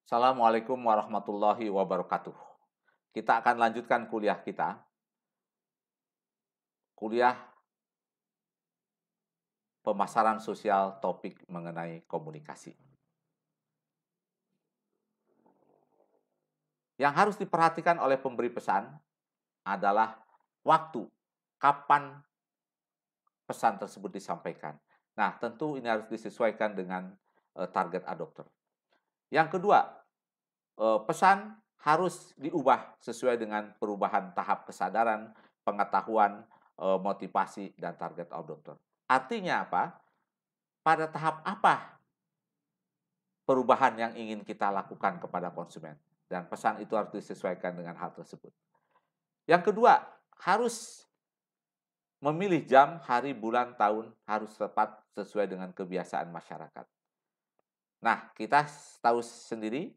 Assalamualaikum warahmatullahi wabarakatuh. Kita akan lanjutkan kuliah kita, kuliah pemasaran sosial topik mengenai komunikasi. Yang harus diperhatikan oleh pemberi pesan adalah waktu, kapan pesan tersebut disampaikan. Nah, tentu ini harus disesuaikan dengan target adopter. Yang kedua, pesan harus diubah sesuai dengan perubahan tahap kesadaran, pengetahuan, motivasi, dan target adopter. Artinya apa? Pada tahap apa perubahan yang ingin kita lakukan kepada konsumen, dan pesan itu harus disesuaikan dengan hal tersebut. Yang kedua, harus memilih jam, hari, bulan, tahun harus tepat sesuai dengan kebiasaan masyarakat. Nah, kita tahu sendiri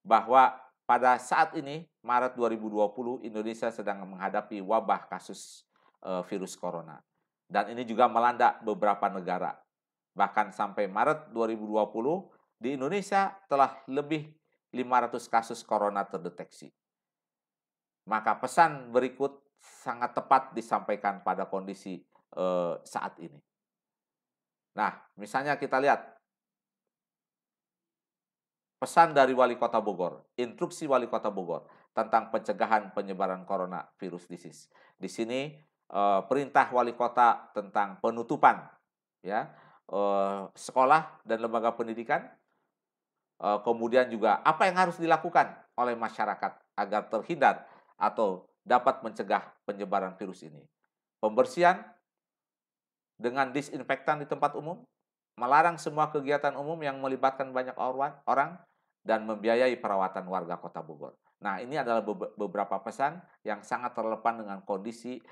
bahwa pada saat ini, Maret 2020, Indonesia sedang menghadapi wabah kasus virus corona. Dan ini juga melanda beberapa negara. Bahkan sampai Maret 2020, di Indonesia telah lebih 500 kasus corona terdeteksi. Maka pesan berikut sangat tepat disampaikan pada kondisi saat ini. Nah, misalnya kita lihat pesan dari Wali Kota Bogor, instruksi Wali Kota Bogor tentang pencegahan penyebaran coronavirus disease. Di sini perintah Wali Kota tentang penutupan ya sekolah dan lembaga pendidikan, kemudian juga apa yang harus dilakukan oleh masyarakat agar terhindar atau dapat mencegah penyebaran virus ini. Pembersihan dengan disinfektan di tempat umum, melarang semua kegiatan umum yang melibatkan banyak orang, dan membiayai perawatan warga Kota Bogor. Nah, ini adalah beberapa pesan yang sangat relevan dengan kondisi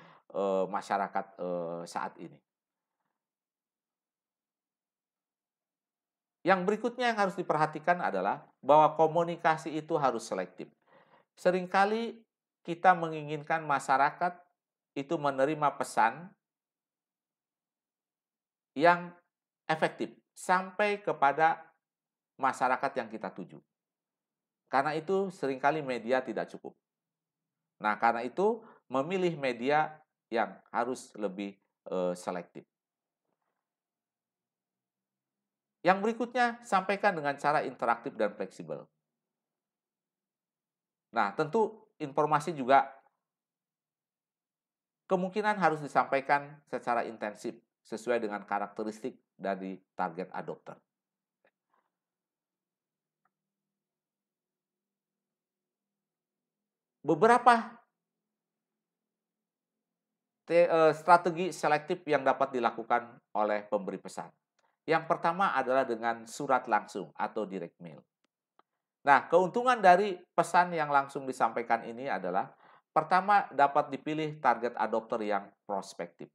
masyarakat saat ini. Yang berikutnya yang harus diperhatikan adalah bahwa komunikasi itu harus selektif. Seringkali kita menginginkan masyarakat itu menerima pesan yang efektif sampai kepada masyarakat yang kita tuju. Karena itu seringkali media tidak cukup. Nah, karena itu memilih media yang harus lebih selektif. Yang berikutnya, sampaikan dengan cara interaktif dan fleksibel. Nah, tentu informasi juga kemungkinan harus disampaikan secara intensif sesuai dengan karakteristik dari target adopter. Beberapa strategi selektif yang dapat dilakukan oleh pemberi pesan. Yang pertama adalah dengan surat langsung atau direct mail. Nah, keuntungan dari pesan yang langsung disampaikan ini adalah pertama, dapat dipilih target adopter yang prospektif.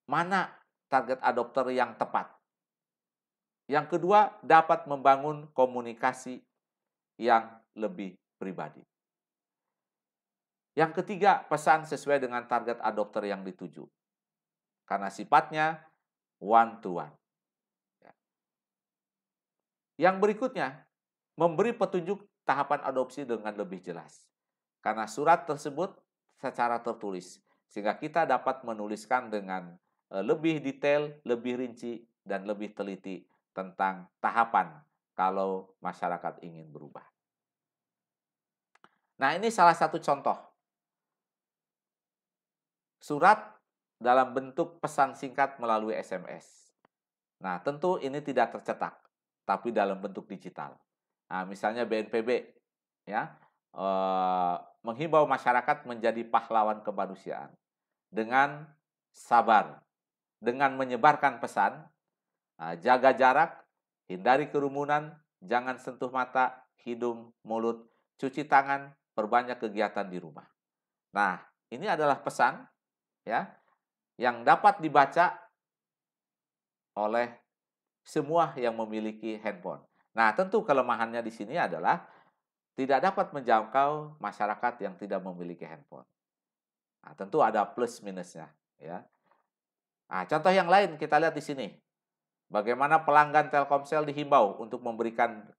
Mana target adopter yang tepat? Yang kedua, dapat membangun komunikasi yang lebih pribadi. Yang ketiga, pesan sesuai dengan target adopter yang dituju. Karena sifatnya one to one. Yang berikutnya, memberi petunjuk tahapan adopsi dengan lebih jelas. Karena surat tersebut secara tertulis, sehingga kita dapat menuliskan dengan lebih detail, lebih rinci, dan lebih teliti tentang tahapan kalau masyarakat ingin berubah. Nah, ini salah satu contoh. Surat dalam bentuk pesan singkat melalui SMS. Nah, tentu ini tidak tercetak, tapi dalam bentuk digital. Nah, misalnya BNPB ya menghimbau masyarakat menjadi pahlawan kemanusiaan dengan sabar, dengan menyebarkan pesan, jaga jarak, hindari kerumunan, jangan sentuh mata, hidung, mulut, cuci tangan, perbanyak kegiatan di rumah. Nah, ini adalah pesan ya yang dapat dibaca oleh semua yang memiliki handphone. Nah, tentu kelemahannya di sini adalah tidak dapat menjangkau masyarakat yang tidak memiliki handphone. Nah, tentu ada plus minusnya, ya. Nah, contoh yang lain kita lihat di sini. Bagaimana pelanggan Telkomsel dihimbau untuk memberikan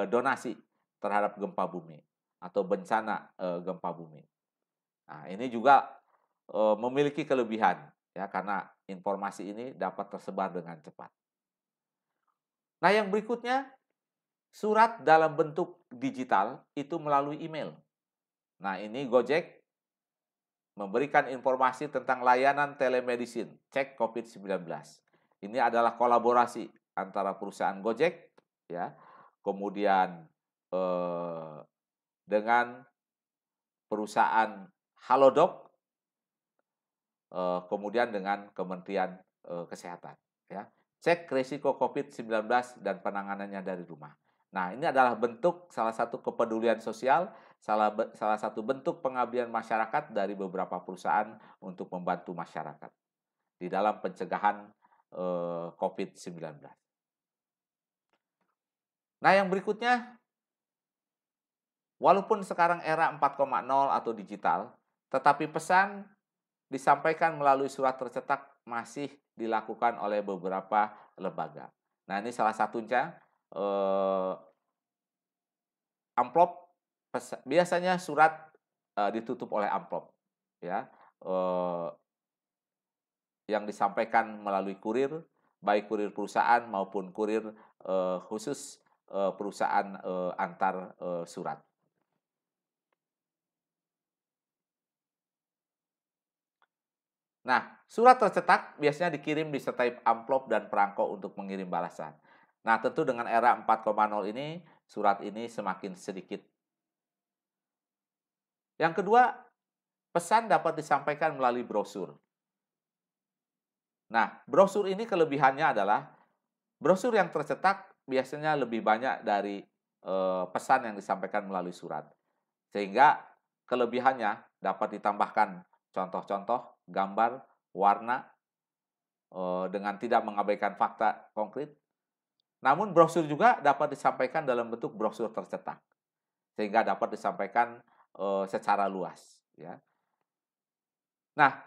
donasi terhadap gempa bumi atau bencana gempa bumi. Nah, ini juga memiliki kelebihan ya karena informasi ini dapat tersebar dengan cepat. Nah, yang berikutnya surat dalam bentuk digital itu melalui email. Nah, ini Gojek memberikan informasi tentang layanan telemedicine cek COVID-19. Ini adalah kolaborasi antara perusahaan Gojek ya, kemudian dengan perusahaan Halodoc, kemudian dengan Kementerian Kesehatan ya. Cek risiko COVID-19 dan penanganannya dari rumah. Nah, ini adalah bentuk salah satu kepedulian sosial, salah satu bentuk pengabdian masyarakat dari beberapa perusahaan untuk membantu masyarakat di dalam pencegahan COVID-19. Nah, yang berikutnya, walaupun sekarang era 4.0 atau digital, tetapi pesan disampaikan melalui surat tercetak masih dilakukan oleh beberapa lembaga. Nah, ini salah satunya amplop. Biasanya surat ditutup oleh amplop, ya, yang disampaikan melalui kurir, baik kurir perusahaan maupun kurir khusus perusahaan antar surat. Nah, surat tercetak biasanya dikirim disertai amplop dan perangko untuk mengirim balasan. Nah, tentu dengan era 4.0 ini, surat ini semakin sedikit. Yang kedua, pesan dapat disampaikan melalui brosur. Nah, brosur ini kelebihannya adalah brosur yang tercetak biasanya lebih banyak dari pesan yang disampaikan melalui surat. Sehingga kelebihannya dapat ditambahkan contoh-contoh, gambar, warna, dengan tidak mengabaikan fakta konkret. Namun brosur juga dapat disampaikan dalam bentuk brosur tercetak, sehingga dapat disampaikan secara luas. Ya. Nah,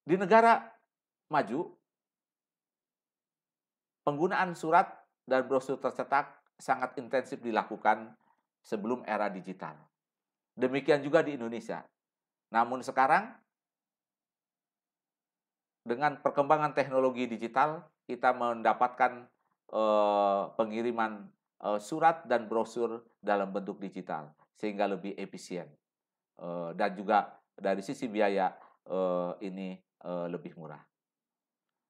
di negara maju, penggunaan surat dan brosur tercetak sangat intensif dilakukan sebelum era digital. Demikian juga di Indonesia. Namun sekarang, dengan perkembangan teknologi digital, kita mendapatkan pengiriman surat dan brosur dalam bentuk digital, sehingga lebih efisien. Dan juga dari sisi biaya ini lebih murah.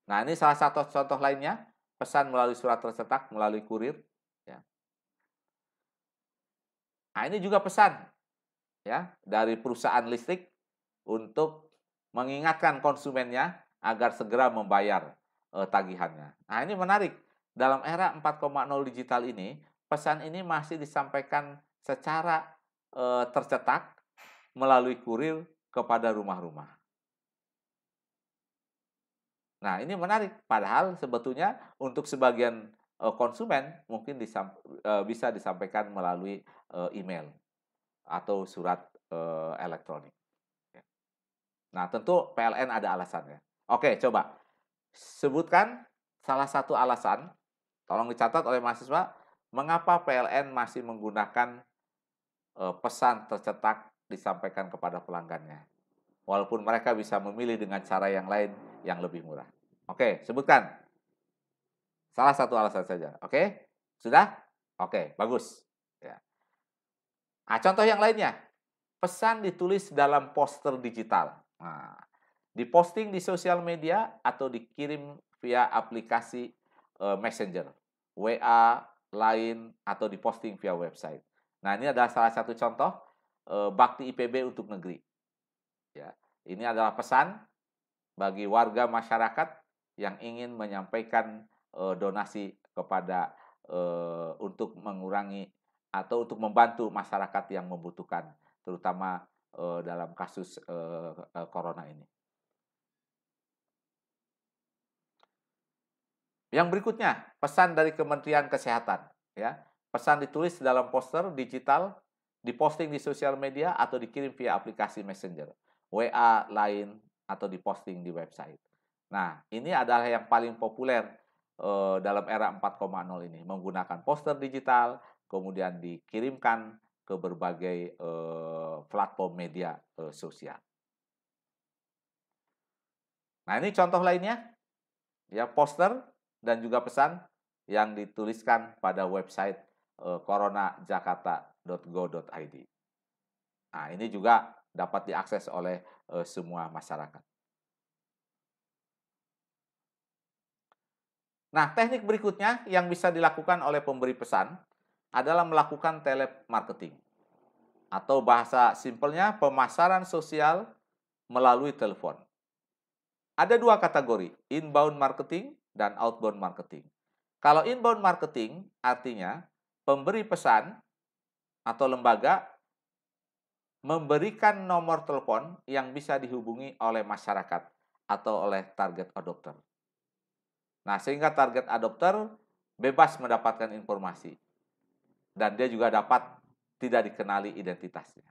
Nah, ini salah satu contoh lainnya, pesan melalui surat tercetak, melalui kurir. Ya. Nah, ini juga pesan ya dari perusahaan listrik untuk mengingatkan konsumennya agar segera membayar tagihannya. Nah, ini menarik. Dalam era 4.0 digital ini, pesan ini masih disampaikan secara tercetak melalui kurir kepada rumah-rumah. Nah, ini menarik. Padahal sebetulnya untuk sebagian konsumen mungkin bisa disampaikan melalui email atau surat elektronik. Nah, tentu PLN ada alasannya. Oke, coba sebutkan salah satu alasan, tolong dicatat oleh mahasiswa, mengapa PLN masih menggunakan pesan tercetak disampaikan kepada pelanggannya. Walaupun mereka bisa memilih dengan cara yang lain yang lebih murah. Oke, sebutkan. Salah satu alasan saja. Oke? Sudah? Oke, bagus. Ya. Nah, contoh yang lainnya. Pesan ditulis dalam poster digital. Nah, diposting di sosial media atau dikirim via aplikasi Messenger, WA, Line, atau diposting via website. Nah, ini adalah salah satu contoh bakti IPB untuk negeri. Ya, ini adalah pesan bagi warga masyarakat yang ingin menyampaikan donasi kepada untuk mengurangi atau untuk membantu masyarakat yang membutuhkan, terutama dalam kasus corona ini. Yang berikutnya, pesan dari Kementerian Kesehatan. Ya, pesan ditulis dalam poster digital, diposting di sosial media atau dikirim via aplikasi Messenger, WA, Line, atau diposting di website. Nah, ini adalah yang paling populer dalam era 4.0 ini, menggunakan poster digital, kemudian dikirimkan ke berbagai platform media sosial. Nah, ini contoh lainnya, ya poster dan juga pesan yang dituliskan pada website coronajakarta.go.id. Nah, ini juga dapat diakses oleh semua masyarakat. Nah, teknik berikutnya yang bisa dilakukan oleh pemberi pesan adalah melakukan telemarketing atau bahasa simpelnya pemasaran sosial melalui telepon. Ada dua kategori, inbound marketing dan outbound marketing. Kalau inbound marketing artinya pemberi pesan atau lembaga memberikan nomor telepon yang bisa dihubungi oleh masyarakat atau oleh target adopter. Nah, sehingga target adopter bebas mendapatkan informasi dan dia juga dapat tidak dikenali identitasnya.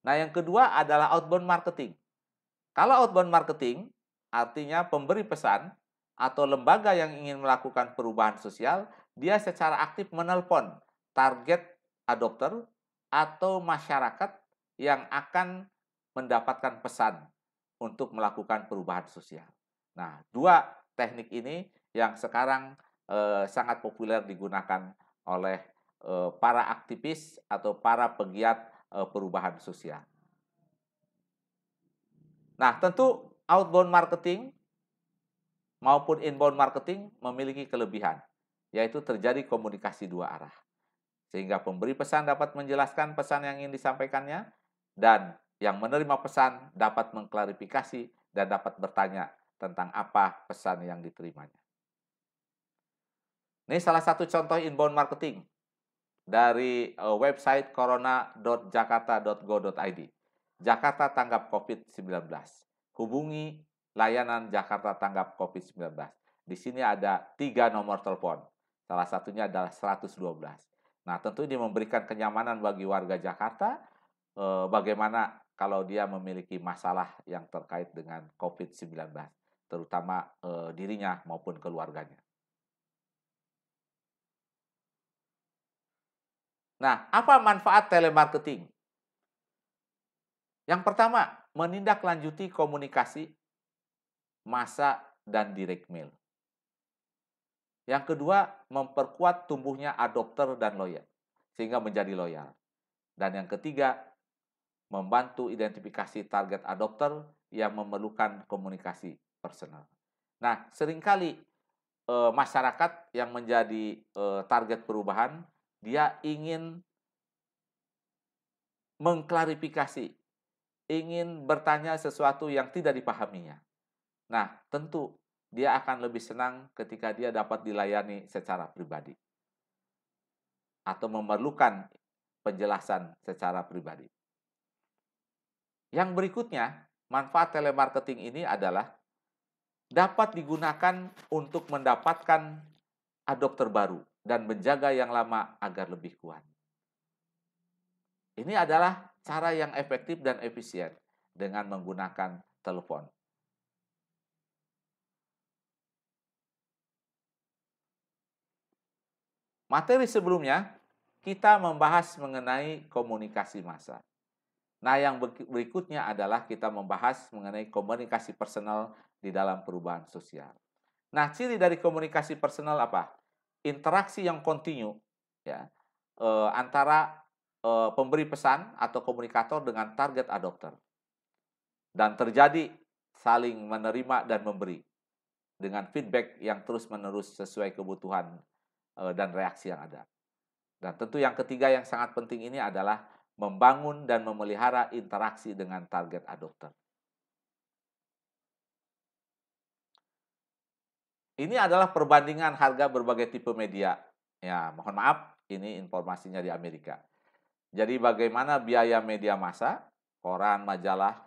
Nah, yang kedua adalah outbound marketing. Kalau outbound marketing artinya pemberi pesan atau lembaga yang ingin melakukan perubahan sosial, dia secara aktif menelpon target adopter atau masyarakat yang akan mendapatkan pesan untuk melakukan perubahan sosial. Nah, dua teknik ini yang sekarang sangat populer digunakan oleh para aktivis atau para pegiat perubahan sosial. Nah, tentu outbound marketing maupun inbound marketing memiliki kelebihan, yaitu terjadi komunikasi dua arah. Sehingga pemberi pesan dapat menjelaskan pesan yang ingin disampaikannya, dan yang menerima pesan dapat mengklarifikasi dan dapat bertanya tentang apa pesan yang diterimanya. Ini salah satu contoh inbound marketing dari website corona.jakarta.go.id. Jakarta tanggap COVID-19. Hubungi layanan Jakarta tanggap COVID-19. Di sini ada 3 nomor telepon. Salah satunya adalah 112. Nah, tentu ini memberikan kenyamanan bagi warga Jakarta bagaimana kalau dia memiliki masalah yang terkait dengan COVID-19, terutama dirinya maupun keluarganya. Nah, apa manfaat telemarketing? Yang pertama, menindaklanjuti komunikasi massa dan direct mail. Yang kedua, memperkuat tumbuhnya adopter dan loyal, sehingga menjadi loyal. Dan yang ketiga, membantu identifikasi target adopter yang memerlukan komunikasi personal. Nah, seringkali masyarakat yang menjadi target perubahan, dia ingin mengklarifikasi, ingin bertanya sesuatu yang tidak dipahaminya. Nah, tentu dia akan lebih senang ketika dia dapat dilayani secara pribadi atau memerlukan penjelasan secara pribadi. Yang berikutnya, manfaat telemarketing ini adalah dapat digunakan untuk mendapatkan adopter baru dan menjaga yang lama agar lebih kuat. Ini adalah cara yang efektif dan efisien dengan menggunakan telepon. Materi sebelumnya, kita membahas mengenai komunikasi massa. Nah, yang berikutnya adalah kita membahas mengenai komunikasi personal di dalam perubahan sosial. Nah, ciri dari komunikasi personal apa? Interaksi yang kontinu, ya, antara pemberi pesan atau komunikator dengan target adopter. Dan terjadi saling menerima dan memberi dengan feedback yang terus-menerus sesuai kebutuhan dan reaksi yang ada. Dan tentu yang ketiga yang sangat penting ini adalah membangun dan memelihara interaksi dengan target adopter. Ini adalah perbandingan harga berbagai tipe media. Ya, mohon maaf, ini informasinya di Amerika. Jadi bagaimana biaya media massa, koran, majalah,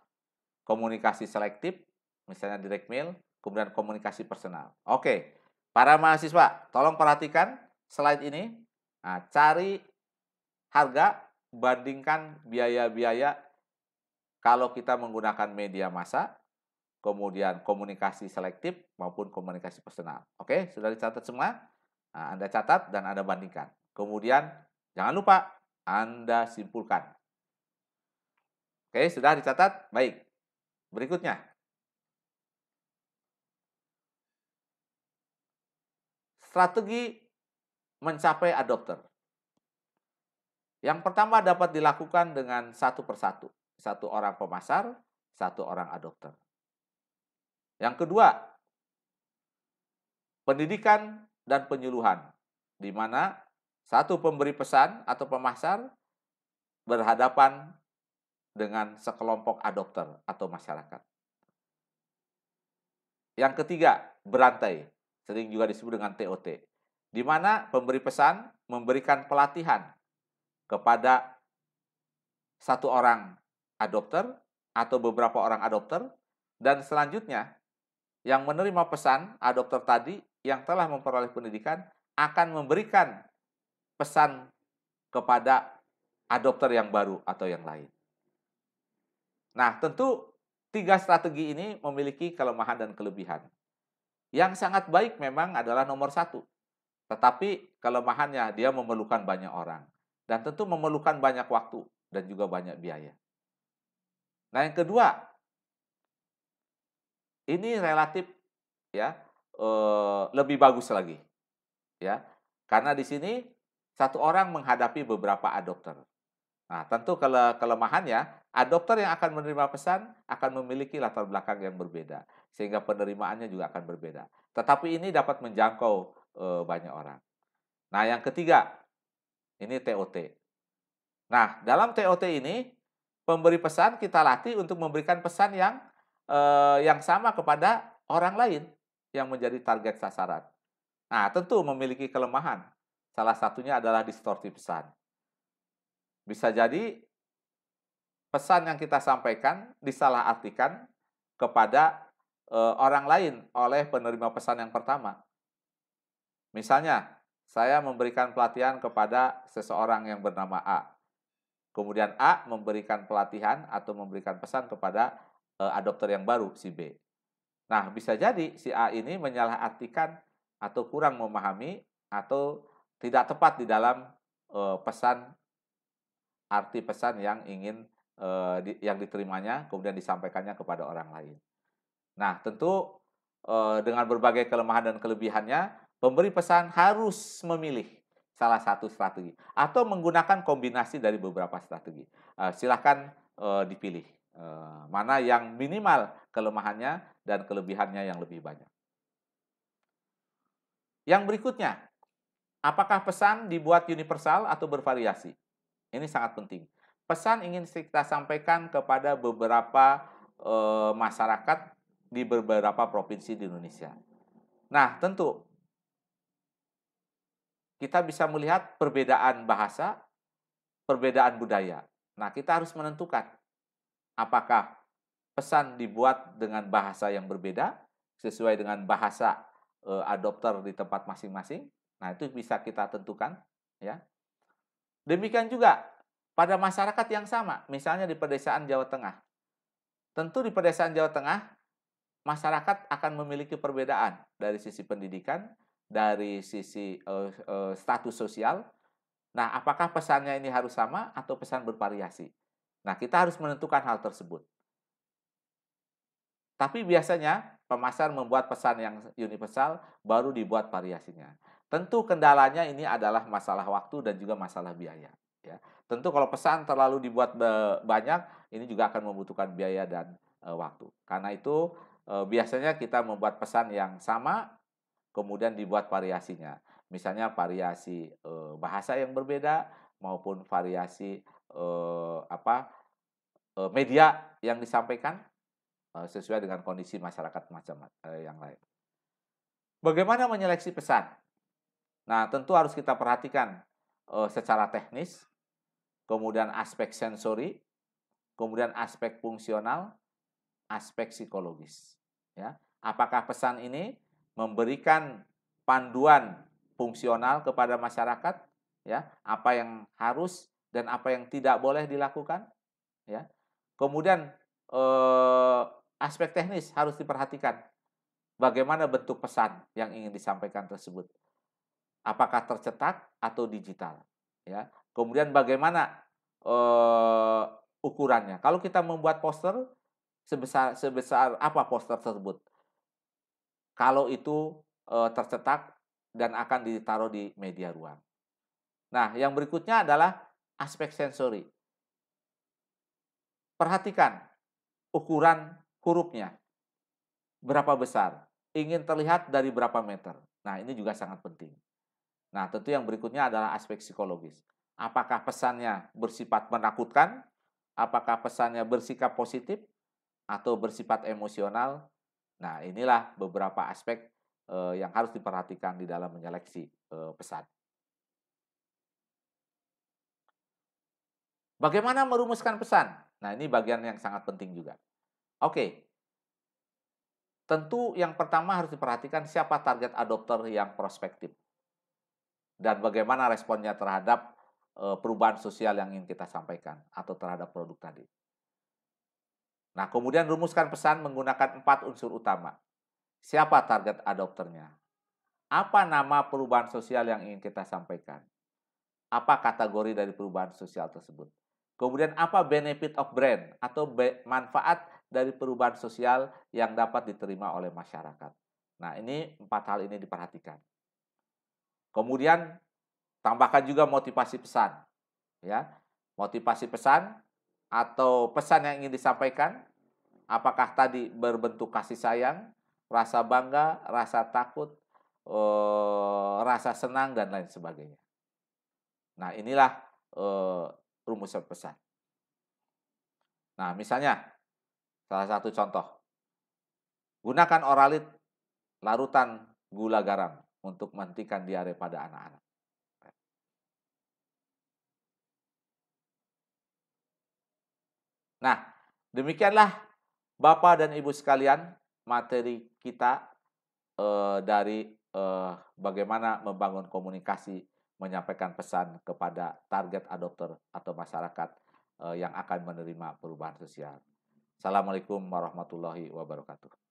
komunikasi selektif, misalnya direct mail, kemudian komunikasi personal. Oke, para mahasiswa, tolong perhatikan slide ini. Nah, cari harga, bandingkan biaya-biaya kalau kita menggunakan media massa kemudian komunikasi selektif maupun komunikasi personal. Oke, sudah dicatat semua? Nah, Anda catat dan Anda bandingkan. Kemudian jangan lupa Anda simpulkan. Oke, sudah dicatat? Baik. Berikutnya, strategi mencapai adopter. Yang pertama dapat dilakukan dengan satu persatu. Satu orang pemasar, satu orang adopter. Yang kedua, pendidikan dan penyuluhan, di mana satu pemberi pesan atau pemasar berhadapan dengan sekelompok adopter atau masyarakat. Yang ketiga, berantai, sering juga disebut dengan TOT, di mana pemberi pesan memberikan pelatihan kepada satu orang adopter atau beberapa orang adopter, dan selanjutnya yang menerima pesan adopter tadi yang telah memperoleh pendidikan akan memberikan pesan kepada adopter yang baru atau yang lain. Nah, tentu tiga strategi ini memiliki kelemahan dan kelebihan. Yang sangat baik memang adalah nomor satu, tetapi kelemahannya dia memerlukan banyak orang. Dan tentu memerlukan banyak waktu dan juga banyak biaya. Nah, yang kedua, ini relatif ya lebih bagus lagi, ya, karena di sini satu orang menghadapi beberapa adopter. Nah, tentu kelemahannya, adopter yang akan menerima pesan akan memiliki latar belakang yang berbeda, sehingga penerimaannya juga akan berbeda. Tetapi ini dapat menjangkau banyak orang. Nah, yang ketiga, ini TOT. Nah, dalam TOT ini, pemberi pesan kita latih untuk memberikan pesan yang sama kepada orang lain yang menjadi target sasaran. Nah, tentu memiliki kelemahan. Salah satunya adalah distorsi pesan. Bisa jadi pesan yang kita sampaikan disalahartikan kepada orang lain oleh penerima pesan yang pertama. Misalnya, saya memberikan pelatihan kepada seseorang yang bernama A. Kemudian A memberikan pelatihan atau memberikan pesan kepada adopter yang baru, si B. Nah, bisa jadi si A ini menyalahartikan atau kurang memahami atau tidak tepat di dalam pesan arti pesan yang ingin yang diterimanya kemudian disampaikannya kepada orang lain. Nah, tentu dengan berbagai kelemahan dan kelebihannya, pemberi pesan harus memilih salah satu strategi atau menggunakan kombinasi dari beberapa strategi. Silakan dipilih mana yang minimal kelemahannya dan kelebihannya yang lebih banyak. Yang berikutnya, apakah pesan dibuat universal atau bervariasi? Ini sangat penting. Pesan ingin kita sampaikan kepada beberapa masyarakat di beberapa provinsi di Indonesia. Nah, tentu kita bisa melihat perbedaan bahasa, perbedaan budaya. Nah, kita harus menentukan apakah pesan dibuat dengan bahasa yang berbeda sesuai dengan bahasa adopter di tempat masing-masing. Nah, itu bisa kita tentukan, ya. Demikian juga pada masyarakat yang sama, misalnya di pedesaan Jawa Tengah. Tentu di pedesaan Jawa Tengah, masyarakat akan memiliki perbedaan dari sisi pendidikan, dari sisi status sosial. Nah, apakah pesannya ini harus sama atau pesan bervariasi? Nah, kita harus menentukan hal tersebut. Tapi biasanya pemasar membuat pesan yang universal, baru dibuat variasinya. Tentu kendalanya ini adalah masalah waktu dan juga masalah biaya. Ya. Tentu kalau pesan terlalu dibuat banyak, ini juga akan membutuhkan biaya dan waktu. Karena itu biasanya kita membuat pesan yang sama, kemudian dibuat variasinya. Misalnya variasi bahasa yang berbeda maupun variasi media yang disampaikan sesuai dengan kondisi masyarakat macam yang lain. Bagaimana menyeleksi pesan? Nah, tentu harus kita perhatikan secara teknis, kemudian aspek sensori, kemudian aspek fungsional, aspek psikologis. Ya, apakah pesan ini memberikan panduan fungsional kepada masyarakat? Ya, apa yang harus dan apa yang tidak boleh dilakukan? Ya, kemudian aspek teknis harus diperhatikan. Bagaimana bentuk pesan yang ingin disampaikan tersebut? Apakah tercetak atau digital? Ya. Kemudian bagaimana ukurannya? Kalau kita membuat poster, sebesar sebesar apa poster tersebut? Kalau itu tercetak dan akan ditaruh di media ruang. Nah, yang berikutnya adalah aspek sensori. Perhatikan ukuran hurufnya, berapa besar, ingin terlihat dari berapa meter. Nah, ini juga sangat penting. Nah, tentu yang berikutnya adalah aspek psikologis. Apakah pesannya bersifat menakutkan? Apakah pesannya bersikap positif atau bersifat emosional? Nah, inilah beberapa aspek yang harus diperhatikan di dalam menyeleksi pesan. Bagaimana merumuskan pesan? Nah, ini bagian yang sangat penting juga. Oke, tentu yang pertama harus diperhatikan siapa target adopter yang prospektif dan bagaimana responnya terhadap perubahan sosial yang ingin kita sampaikan atau terhadap produk tadi. Nah, kemudian rumuskan pesan menggunakan 4 unsur utama. Siapa target adopternya? Apa nama perubahan sosial yang ingin kita sampaikan? Apa kategori dari perubahan sosial tersebut? Kemudian apa benefit of brand atau manfaat dari perubahan sosial yang dapat diterima oleh masyarakat. Nah, ini 4 hal ini diperhatikan. Kemudian tambahkan juga motivasi pesan, ya. Motivasi pesan atau pesan yang ingin disampaikan, apakah tadi berbentuk kasih sayang, rasa bangga, rasa takut, rasa senang dan lain sebagainya. Nah, inilah rumusan pesan. Nah, misalnya salah satu contoh, gunakan Oralit larutan gula garam untuk menghentikan diare pada anak-anak. Nah, demikianlah Bapak dan Ibu sekalian materi kita dari bagaimana membangun komunikasi, menyampaikan pesan kepada target adopter atau masyarakat yang akan menerima perubahan sosial. Assalamualaikum warahmatullahi wabarakatuh.